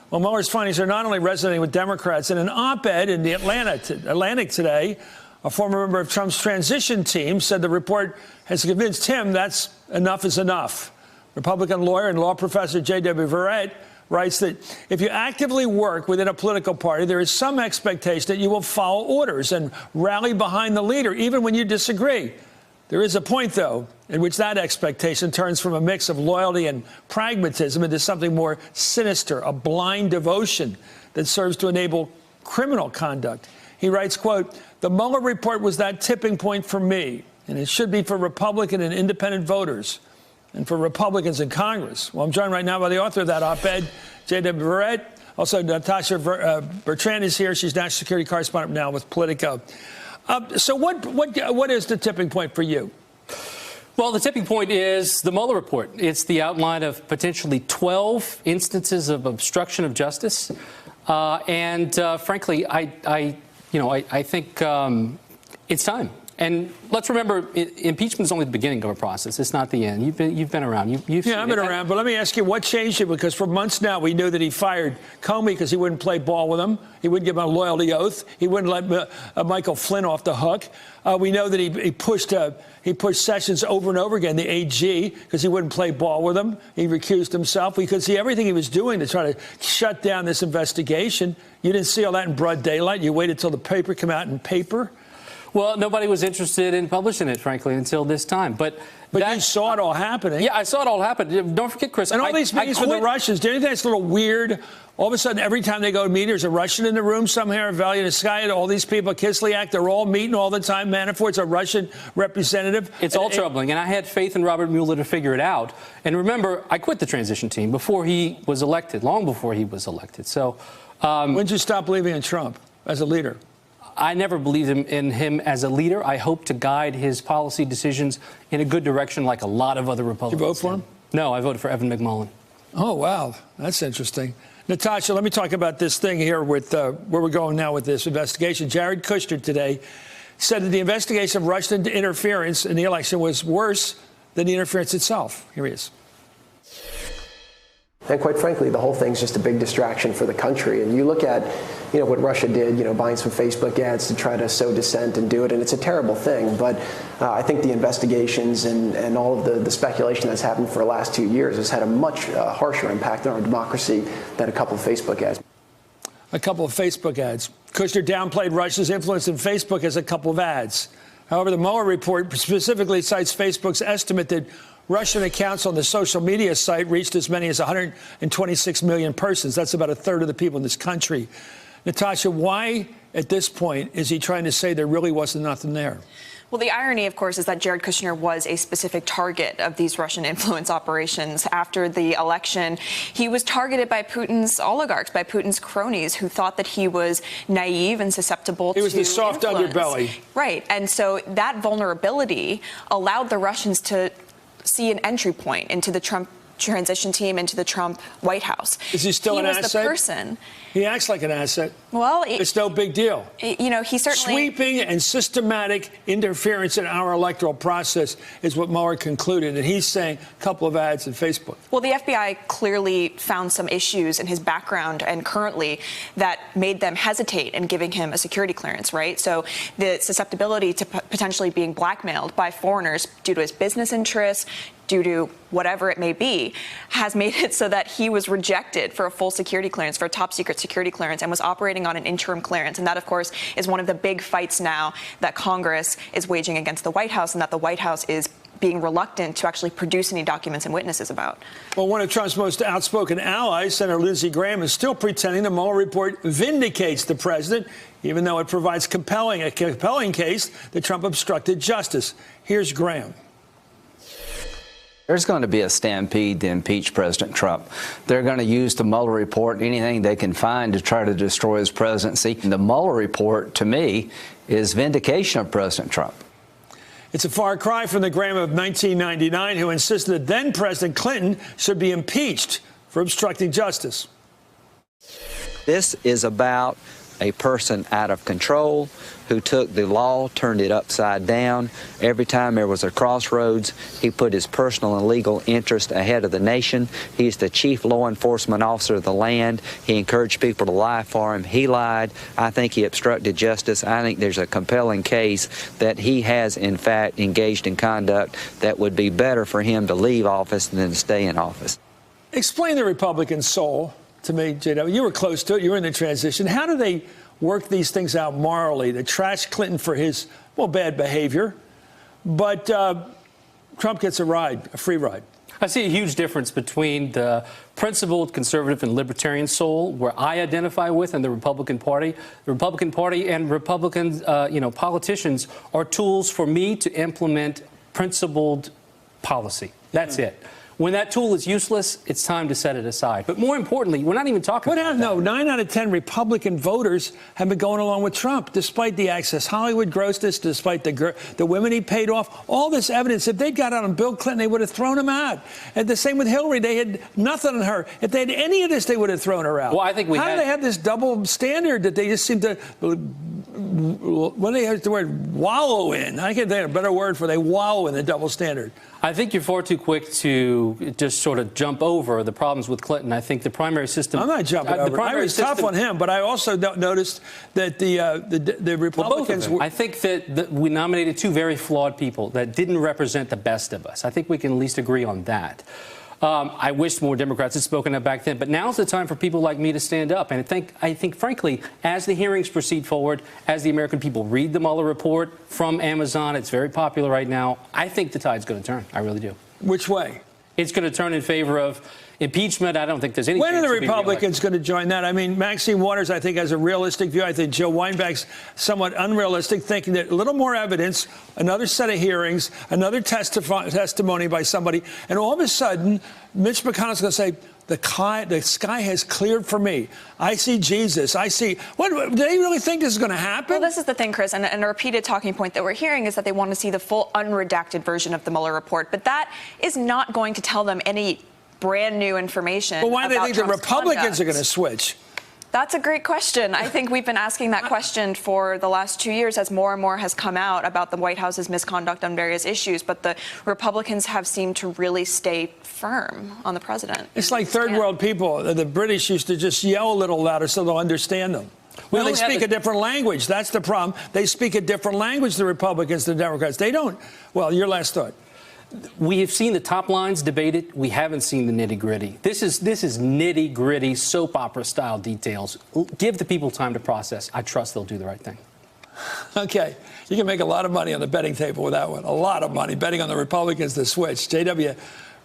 Well, Mueller's findings are not only resonating with Democrats. In an op-ed in the Atlantic today, a former member of Trump's transition team said the report has convinced him that's enough is enough. Republican lawyer and law professor J.W. Verrett writes that if you actively work within a political party, there is some expectation that you will follow orders and rally behind the leader, even when you disagree. There is a point, though, in which that expectation turns from a mix of loyalty and pragmatism into something more sinister, a blind devotion that serves to enable criminal conduct. He writes, quote, "The Mueller report was that tipping point for me, and it should be for Republican and independent voters and for Republicans in Congress." Well, I'm joined right now by the author of that op-ed, J.W. Verrett. Also, Natasha Bertrand is here. She's national security correspondent now with Politico. So what is the tipping point for you? Well, the tipping point is the Mueller report. It's the outline of potentially 12 instances of obstruction of justice. Frankly, I think it's time. And let's remember, impeachment is only the beginning of a process. It's not the end. You've been around. I've been around. But let me ask you, what changed it? Because for months now, we knew that he fired Comey because he wouldn't play ball with him. He wouldn't give him a loyalty oath. He wouldn't let Michael Flynn off the hook. We know that he pushed Sessions over and over again, the AG, because he wouldn't play ball with him. He recused himself. We could see everything he was doing to try to shut down this investigation. You didn't see all that in broad daylight. You waited till the paper came out in paper. Well, nobody was interested in publishing it, frankly, until this time. But you saw it all happening. Yeah, I saw it all happen. Don't forget, Chris. And all these meetings with the Russians, do you think that's a little weird? All of a sudden, every time they go to meet, there's a Russian in the room somewhere, Valianskaya, all these people, Kislyak, they're all meeting all the time. Manafort's a Russian representative. It's all troubling, and I had faith in Robert Mueller to figure it out. And remember, I quit the transition team before he was elected, long before he was elected. So, when did you stop believing in Trump as a leader? I never believed in him as a leader. I hope to guide his policy decisions in a good direction like a lot of other Republicans. Did you vote for him? No, I voted for Evan McMullin. Oh, wow. That's interesting. Natasha, let me talk about this thing here with where we're going now with this investigation. Jared Kushner today said that the investigation of Russian interference in the election was worse than the interference itself. Here he is. And quite frankly, the whole thing's just a big distraction for the country. And you look at, what Russia did, buying some Facebook ads to try to sow dissent and do it. And it's a terrible thing. But I think the investigations and all of the speculation that's happened for the last 2 years has had a much harsher impact on our democracy than a couple of Facebook ads. A couple of Facebook ads. Kushner downplayed Russia's influence in Facebook as a couple of ads. However, the Mueller report specifically cites Facebook's estimate that Russian accounts on the social media site reached as many as 126 million persons. That's about a third of the people in this country. Natasha, why at this point is he trying to say there really wasn't nothing there? Well, the irony, of course, is that Jared Kushner was a specific target of these Russian influence operations. After the election, he was targeted by Putin's oligarchs, by Putin's cronies, who thought that he was naive and susceptible to He was the soft influence. underbelly. Right. And so that vulnerability allowed the Russians to see an entry point into the Trump transition team, into the Trump White House. Is he still an asset? He was the person. He acts like an asset. Well, it's no big deal. He certainly... Sweeping and systematic interference in our electoral process is what Mueller concluded, and he's saying a couple of ads on Facebook. Well, the FBI clearly found some issues in his background and currently that made them hesitate in giving him a security clearance, right? So the susceptibility to potentially being blackmailed by foreigners due to his business interests, due to whatever it may be, has made it so that he was rejected for a full security clearance, for a top secret security clearance, and was operating on an interim clearance. And that, of course, is one of the big fights now that Congress is waging against the White House, and that the White House is being reluctant to actually produce any documents and witnesses about. Well, one of Trump's most outspoken allies, Senator Lindsey Graham, is still pretending the Mueller report vindicates the president, even though it provides a compelling case that Trump obstructed justice. Here's Graham. There's going to be a stampede to impeach President Trump. They're going to use the Mueller report, anything they can find to try to destroy his presidency. The Mueller report, to me, is vindication of President Trump. It's a far cry from the Graham of 1999 who insisted that then-President Clinton should be impeached for obstructing justice. This is about a person out of control who took the law, turned it upside down. Every time there was a crossroads, he put his personal and legal interest ahead of the nation. He's the chief law enforcement officer of the land. He encouraged people to lie for him. He lied. I think he obstructed justice. I think there's a compelling case that he has, in fact, engaged in conduct that would be better for him to leave office than to stay in office. Explain the Republican soul to me, JW. You were close to it. You were in the transition. How do they work these things out morally to trash Clinton for his, well, bad behavior, but Trump gets a ride, a free ride? I see a huge difference between the principled conservative and libertarian soul, where I identify with, and the Republican Party. The Republican Party and Republican, politicians are tools for me to implement principled policy. That's it. When that tool is useless, it's time to set it aside. But more importantly, we're not even talking about that. No, 9 out of 10 Republican voters have been going along with Trump, despite the Access Hollywood grossness, despite the women he paid off. All this evidence, if they'd got out on Bill Clinton, they would have thrown him out. And the same with Hillary. They had nothing on her. If they had any of this, they would have thrown her out. Well, I think How do they have this double standard that they just seem to, what do they have the word, wallow in? I can't think of a better word for they wallow in the double standard. I think you're far too quick to just sort of jump over the problems with Clinton. I think the primary system. I'm not jumping over. I was tough on him, but I also noticed that the Republicans. Well, I think that we nominated two very flawed people that didn't represent the best of us. I think we can at least agree on that. I wish more Democrats had spoken up back then, but now's the time for people like me to stand up. And I think, frankly, as the hearings proceed forward, as the American people read the Mueller report from Amazon, it's very popular right now, I think the tide's going to turn. I really do. Which way? It's going to turn in favor of impeachment. I don't think there's any. When are the Republicans going to join that? I mean, Maxine Waters, I think, has a realistic view. I think Joe Weinberg's somewhat unrealistic, thinking that a little more evidence, another set of hearings, another testimony by somebody, and all of a sudden, Mitch McConnell's going to say, the sky has cleared for me. I see Jesus. I see. What, do they really think this is going to happen? Well, this is the thing, Chris, and a repeated talking point that we're hearing is that they want to see the full unredacted version of the Mueller report. But that is not going to tell them any brand new information. But why do they think Trump's the Republicans conduct. are going to switch? That's a great question. I think we've been asking that question for the last 2 years as more and more has come out about the White House's misconduct on various issues. But the Republicans have seemed to really stay firm on the president. It's like third world people. The British used to just yell a little louder so they'll understand them. Well, they speak a different language. That's the problem. They speak a different language, the Republicans, the Democrats. They don't. Well, your last thought. We have seen the top lines debated. We haven't seen the nitty-gritty. This is nitty-gritty soap opera style details. Give the people time to process. I trust they'll do the right thing. Okay. You can make a lot of money on the betting table with that one. A lot of money betting on the Republicans to switch. J.W.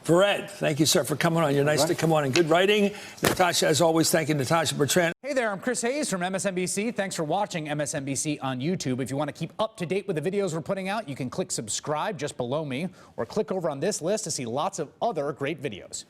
Verret, thank you, sir, for coming on. You're nice to come on and good writing. Natasha, as always, thank you, Natasha Bertrand. Hey there, I'm Chris Hayes from MSNBC. Thanks for watching MSNBC on YouTube. If you want to keep up to date with the videos we're putting out, you can click subscribe just below me or click over on this list to see lots of other great videos.